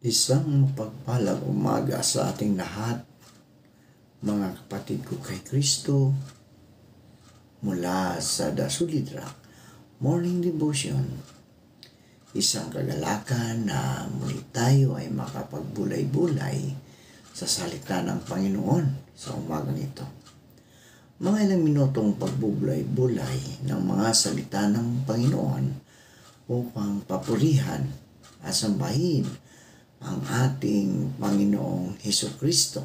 Isang mapagpalang umaga sa ating lahat, mga kapatid ko kay Kristo, mula sa The Solid Rock Morning Devotion. Isang kagalakan na muli tayo ay makapagbulay-bulay sa salita ng Panginoon sa umagang ito. Mga ilang minutong pagbubulay-bulay ng mga salita ng Panginoon upang papurihan at sambahin ang ating Panginoong Hesukristo.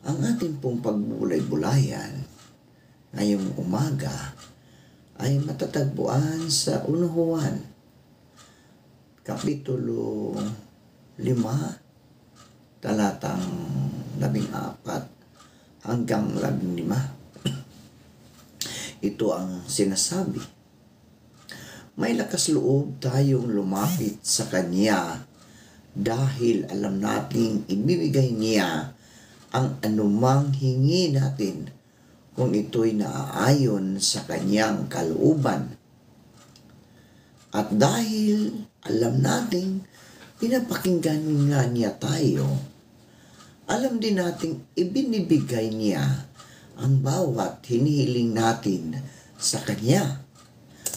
Ang ating pong pagbulay-bulayan ngayong umaga ay matatagpuan sa 1 Juan, Kapitulo 5, talatang 14 hanggang 15. Ito ang sinasabi: may lakas loob tayong lumapit sa Kanya dahil alam nating ibibigay Niya ang anumang hingi natin kung ito'y naaayon sa Kanyang kalooban. At dahil alam nating pinapakinggan nga Niya tayo, alam din nating ibinibigay Niya ang bawat hinihiling natin sa Kanya.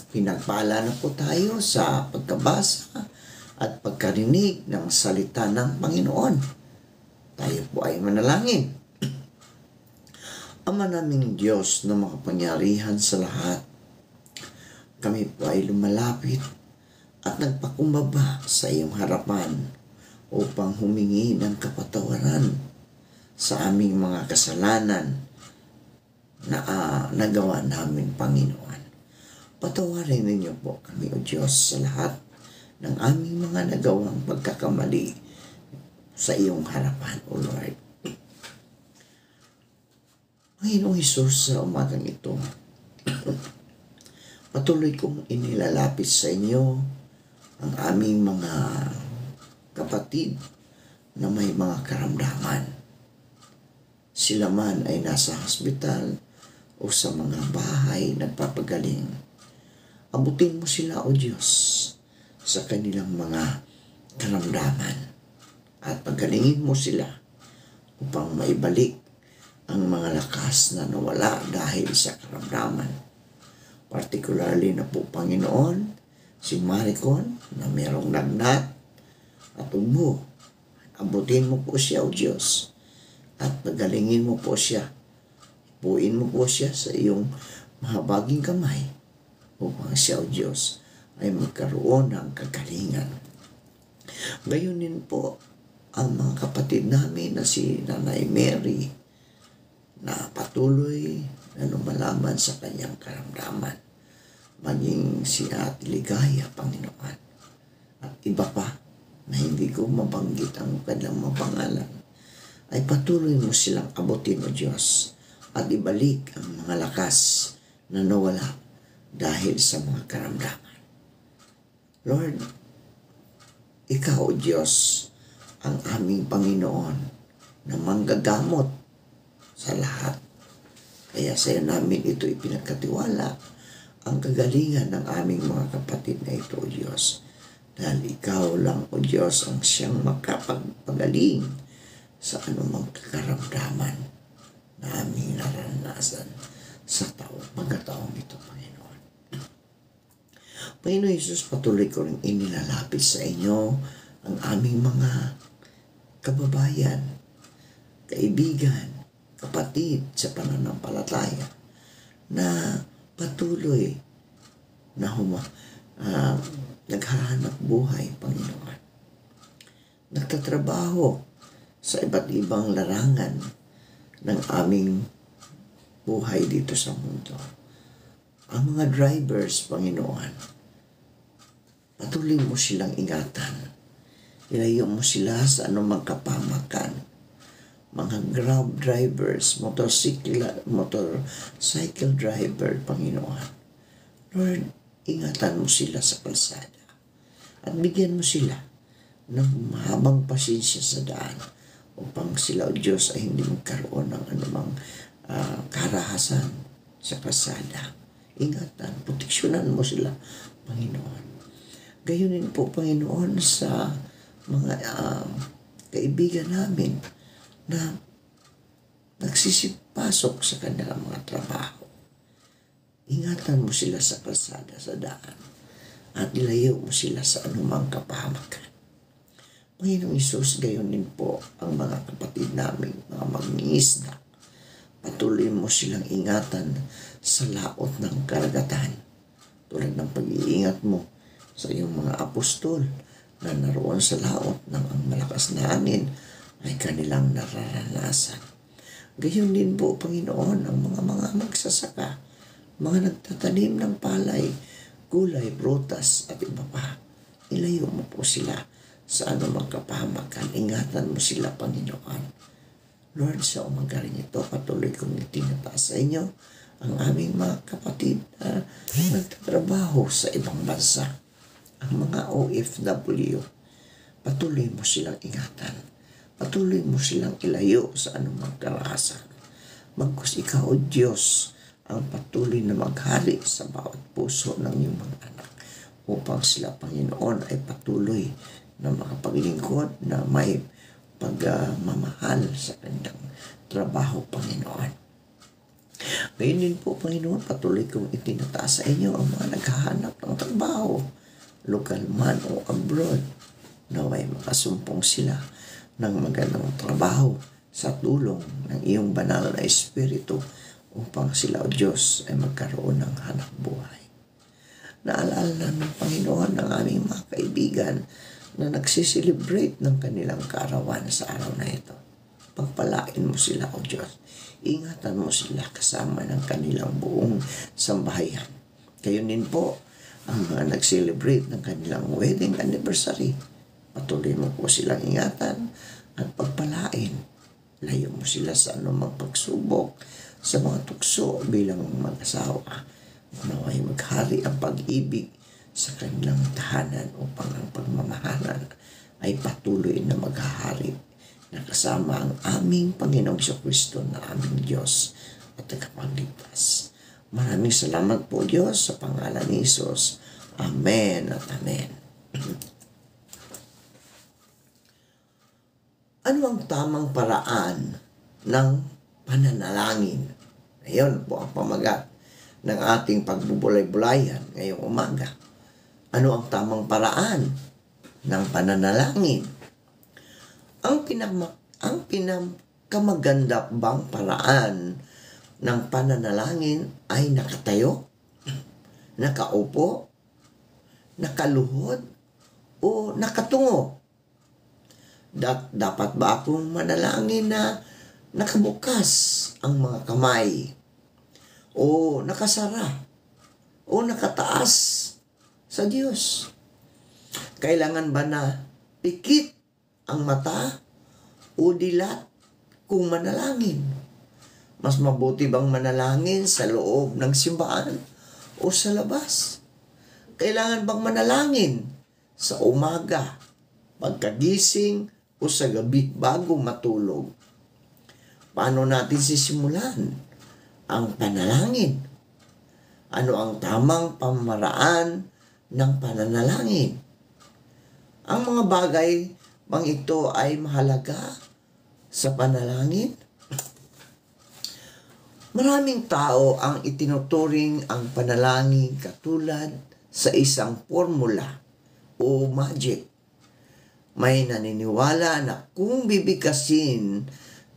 Pinagpala na po tayo sa pagkabasa at pagkarinig ng salita ng Panginoon. Tayo po ay manalangin. Ama naming Diyos na makapangyarihan sa lahat, kami po ay lumalapit at nagpakumbaba sa iyong harapan upang humingi ng kapatawaran sa aming mga kasalanan na nagawa namin, Panginoon. Patawarin ninyo po kami, O Diyos, sa lahat ng aming mga nagawang pagkakamali sa iyong harapan, O Lord. Panginoong Hesus, sa umagang ito, patuloy kong inilalapit sa inyo ang aming mga kapatid na may mga karamdaman. Sila man ay nasa hospital o sa mga bahay nagpapagaling. Abutin mo sila, O Diyos, sa kanilang mga karamdaman at pagalingin mo sila upang maibalik ang mga lakas na nawala dahil sa karamdaman. Particularly na po, Panginoon, si Maricon na mayroong lagnat at ubo. Abutin mo po siya, O Diyos, at pagalingin mo po siya. Puin mo po siya sa iyong mahabaging kamay upang siya, O Diyos, ay magkaroon ng kagalingan. Gayon din po ang mga kapatid namin na si Nanay Mary na patuloy na lumalaban sa kanyang karamdaman. Maging si Ate Ligaya, Panginoon, at iba pa na hindi ko mabanggit ang kanilang mga pangalan, ay patuloy mo silang abutin, O Diyos, at ibalik ang mga lakas na nawala dahil sa mga karamdaman. Lord, Ikaw, O Diyos, ang aming Panginoon na manggagamot sa lahat. Kaya sa iyo namin ito ipinagkatiwala, ang kagalingan ng aming mga kapatid na ito, O Diyos. Dahil Ikaw lang, O Diyos, ang siyang makapagpagaling sa anumang karamdaman na aming naranasan sa pagkataong ito, Panginoon. Panginoon Jesus, patuloy ko rin inilalapit sa inyo ang aming mga kababayan, kaibigan, kapatid sa pananampalataya na patuloy na naghahanap buhay, Panginoon. Nagtatrabaho sa iba't ibang larangan ng aming buhay dito sa mundo. Ang mga drivers, Panginoon, patuloy mo silang ingatan. Ilayo mo sila sa anumang kapamakan. Mga grab drivers, motorcycle driver, Panginoon. Lord, ingatan mo sila sa kalsada. At bigyan mo sila ng mahabang pasensya sa daan upang sila, O Diyos, ay hindi magkaroon ng anumang karahasan sa kalsada. Ingatan, proteksyonan mo sila, Panginoon. Gayon din po, Panginoon, sa mga kaibigan namin na nagsisipasok sa kanilang mga trabaho. Ingatan mo sila sa kalsada, sa daan, at ilayo mo sila sa anumang kapahamakan. Panginoong Isus, gayon din po ang mga kapatid namin, mga mangingisda. Patuloy mo silang ingatan sa laot ng karagatan, tulad ng pag-iingat mo sa iyong mga apostol na naroon sa laot ng ang malakas na hangin ay kanilang nararanasan. Gayon din po, Panginoon, ang mga magsasaka, mga nagtatanim ng palay, gulay, prutas at iba pa. Ilayo mo po sila sa anumang kapahamakan. Ingatan mo sila, Panginoon. Lord, sa umaga rin ito, patuloy kong itinataas sa inyo ang aming mga kapatid na nagtatrabaho sa ibang bansa. Ang mga OFW, patuloy mo silang ingatan. Patuloy mo silang ilayo sa anumang karahasan. Magkus ikaw, O Diyos, ang patuloy na maghari sa bawat puso ng iyong mga anak upang sila, Panginoon, ay patuloy na makapaglingkod na may pagmamahal sa kanyang trabaho, Panginoon. Ngayon din po, Panginoon, patuloy kong itinataas sa inyo ang mga naghahanap ng trabaho, lokal man o abroad, naway makasumpong sila ng magandang trabaho sa tulong ng iyong banal na Espiritu upang sila, O Diyos, ay magkaroon ng hanap buhay. Naalala namin, Panginoon, ng aming mga kaibigan na nagsiselebrate ng kanilang kaarawan sa araw na ito. Pagpalain mo sila, O Diyos. Ingatan mo sila kasama ng kanilang buong sambahayan. Kayo din po ang mga nag-celebrate ng kanilang wedding anniversary. Patuloy mo po silang ingatan at pagpalain. Layo mo sila sa anumang pagsubok, sa mga tukso bilang mag-asawa. Naway maghari ang pag-ibig sa kanilang tahanan upang ang pagmamahalan ay patuloy na maghahari na kasama ang aming Panginoong Jesucristo na aming Diyos at tagapagligtas. Maraming salamat po, Diyos, sa pangalan ni Jesus. Amen at amen. Ano ang tamang paraan ng pananalangin? Ayon po ang pamagat ng ating pagbubulay-bulayan ngayong umaga. Ano ang tamang paraan ng pananalangin? Ang pinakamaganda bang paraan ng pananalangin ay nakatayo, nakaupo, nakaluhod, o nakatungo? Dapat ba akong manalangin na nakabukas ang mga kamay, o nakasara, o nakataas sa Diyos? Kailangan ba na pikit ang mata o dilat kung manalangin? Mas mabuti bang manalangin sa loob ng simbahan o sa labas? Kailangan bang manalangin sa umaga, pagkagising, o sa gabi bago matulog? Paano natin sisimulan ang panalangin? Ano ang tamang pamamaraan ng pananalangin? Ang mga bagay bang ito ay mahalaga sa panalangin? Maraming tao ang itinuturing ang panalangin katulad sa isang formula o magic. May naniniwala na kung bibigkasin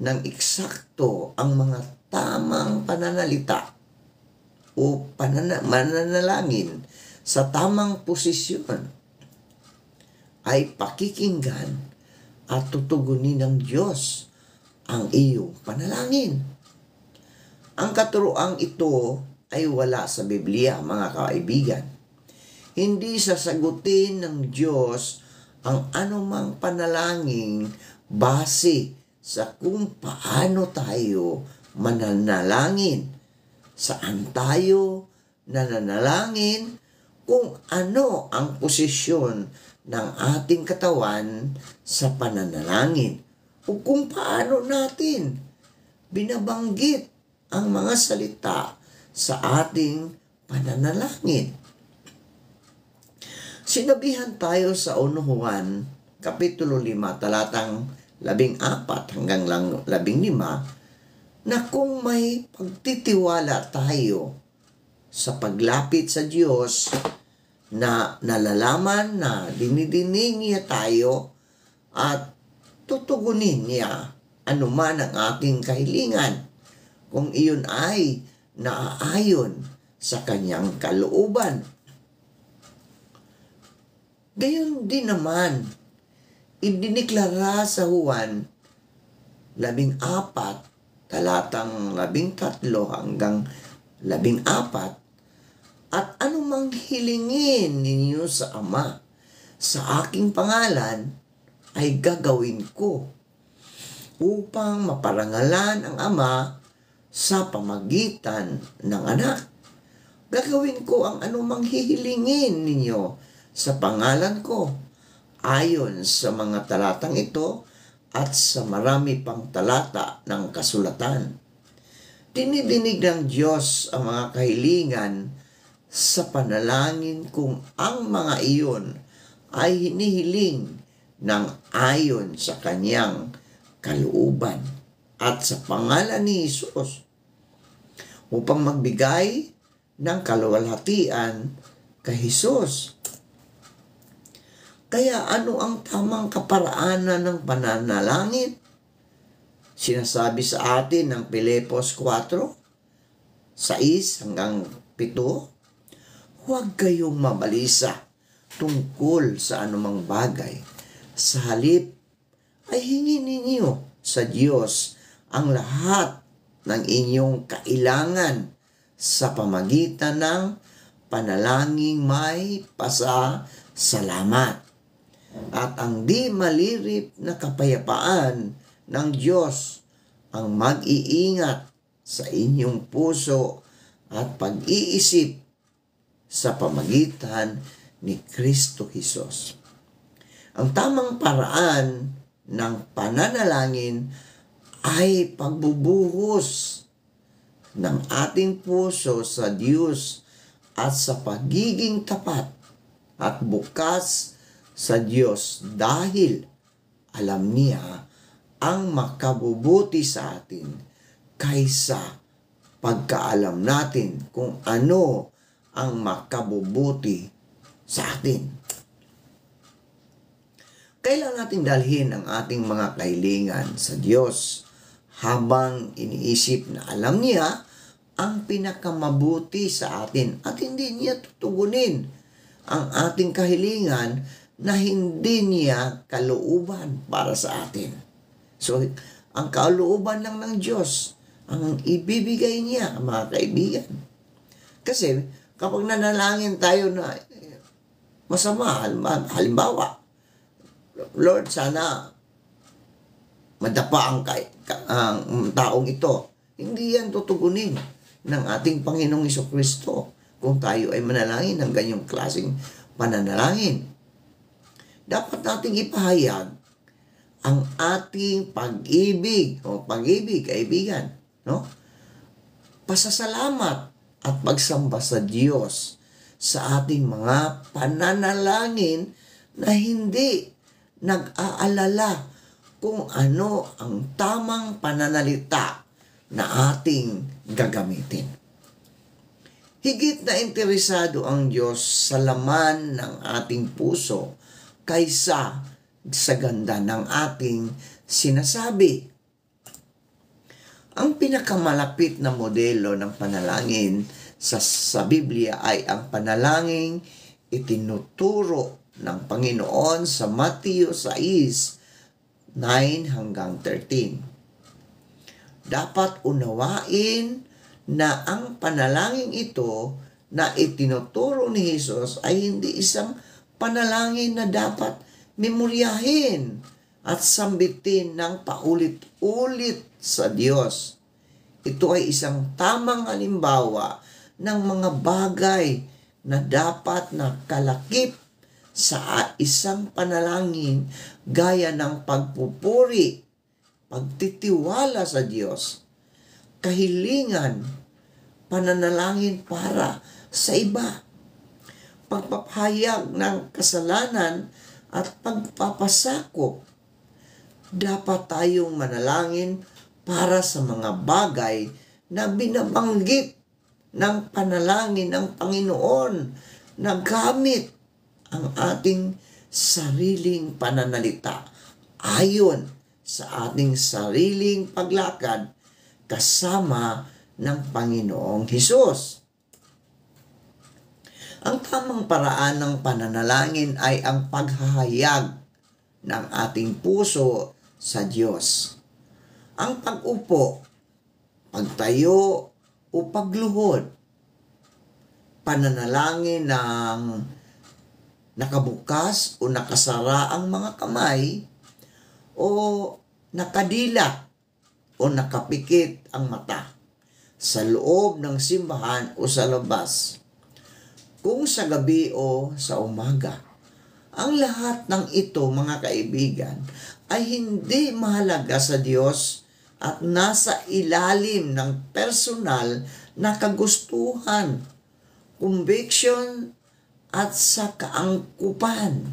ng eksakto ang mga tamang pananalita o mananalangin sa tamang posisyon, ay pakikinggan at tutugunin ng Diyos ang iyong panalangin. Ang katuroang ito ay wala sa Biblia, mga kaibigan. Hindi sasagutin ng Diyos ang anumang panalangin base sa kung paano tayo mananalangin, saan tayo nananalangin, kung ano ang posisyon ng ating katawan sa pananalangin, o kung paano natin binabanggit ang mga salita sa ating pananalangin. Sinabihan tayo sa 1 Juan, Kapitulo 5, talatang 14 hanggang 15, na kung may pagtitiwala tayo sa paglapit sa Diyos, na nalalaman na dinidinig niya tayo at tutugunin niya anuman ang ating kahilingan, kung iyon ay naaayon sa kanyang kalooban. Gayon din naman, idiniklara sa Juan 14, talatang 13 hanggang 14, at anumang hilingin ninyo sa Ama sa aking pangalan ay gagawin ko, upang maparangalan ang Ama sa pamagitan ng Anak. Gagawin ko ang anumang hihilingin ninyo sa pangalan ko, ayon sa mga talatang ito at sa marami pang talata ng kasulatan. Dinidinig ng Diyos ang mga kahilingan sa panalangin kung ang mga iyon ay hinihiling ng ayon sa kanyang kalooban at sa pangalan ni Jesus, upang magbigay ng kaluwalhatian kay Jesus. Kaya ano ang tamang kaparaanan ng pananalangin? Sinasabi sa atin ng Pilipos 4:6 hanggang 7, huwag kayong mabalisa tungkol sa anumang bagay. Sa halip ay hingin ninyo sa Diyos ang lahat ng inyong kailangan sa pamagitan ng panalangin may pasasalamat. At ang di malirip na kapayapaan ng Diyos ang mag-iingat sa inyong puso at pag-iisip sa pamagitan ni Kristo Jesus. Ang tamang paraan ng pananalangin ay pagbubuhos ng ating puso sa Diyos at sa pagiging tapat at bukas sa Diyos, dahil alam niya ang makabubuti sa atin kaysa pagkaalam natin kung ano ang makabubuti sa atin. Kailangan nating dalhin ang ating mga kahilingan sa Diyos habang iniisip na alam niya ang pinakamabuti sa atin at hindi niya tutugunin ang ating kahilingan na hindi niya kalooban para sa atin. So, ang kalooban lang ng Diyos ang ibibigay niya, mga kaibigan. Kasi, kapag nanalangin tayo na masama, halimbawa, Lord, sana madapa ang taong ito. Hindi yan tutugunin ng ating Panginoong Jesucristo kung tayo ay manalangin ng ganyang klaseng pananalangin. Dapat nating ipahayag ang ating pag-ibig o pag-ibig, kaibigan, no? Pasasalamat at pagsamba sa Diyos sa ating mga pananalangin na hindi nag-aalala kung ano ang tamang pananalita na ating gagamitin. Higit na interesado ang Diyos sa laman ng ating puso kaysa sa ganda ng ating sinasabi. Ang pinakamalapit na modelo ng panalangin sa Biblia ay ang panalangin itinuturo ng Panginoon sa Matthew 6:9 hanggang 13. Dapat unawain na ang panalangin ito na itinuturo ni Jesus ay hindi isang panalangin na dapat memoryahin at sambitin ng paulit-ulit sa Diyos. Ito ay isang tamang halimbawa ng mga bagay na dapat na kalakip sa isang panalangin gaya ng pagpupuri, pagtitiwala sa Diyos, kahilingan, pananalangin para sa iba, pagpapahayag ng kasalanan at pagpapasakop. Dapat tayong manalangin para sa mga bagay na binabanggit ng panalangin ng Panginoon na gamit ang ating sariling pananalita ayon sa ating sariling paglakad kasama ng Panginoong Hesus. Ang tamang paraan ng pananalangin ay ang paghahayag ng ating puso sa Diyos. Ang pag-upo, pagtayo o pagluhod, pananalangin ng nakabukas o nakasara ang mga kamay o nakadila o nakapikit ang mata sa loob ng simbahan o sa labas. Kung sa gabi o sa umaga, ang lahat ng ito, mga kaibigan, ay hindi mahalaga sa Diyos at nasa ilalim ng personal na kagustuhan, conviction at sa kaangkupan.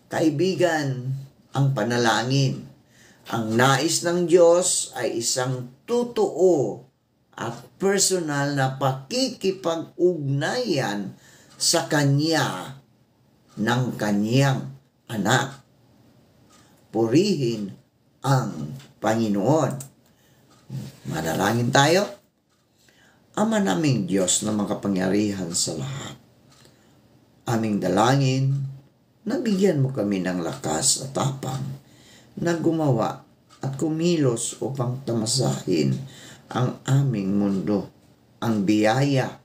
Kaibigan, ang panalangin, ang nais ng Diyos ay isang totoo at personal na pakikipag-ugnayan sa Kanya ng Kanyang anak. Purihin ang Panginoon. Manalangin tayo. Ama naming Diyos na makapangyarihan sa lahat, aming dalangin, nabigyan mo kami ng lakas at tapang na gumawa at kumilos upang tamasahin ang aming mundo, ang biyaya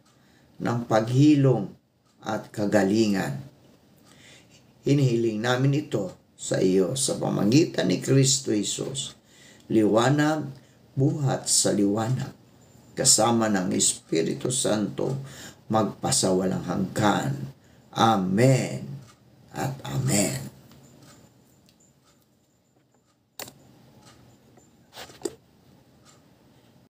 ng paghilom at kagalingan. Hinihiling namin ito sa iyo sa pamamagitan ni Kristo Jesus, liwanag, buhat sa liwanag, kasama ng Espiritu Santo, magpasawalang hanggan. Amen at Amen.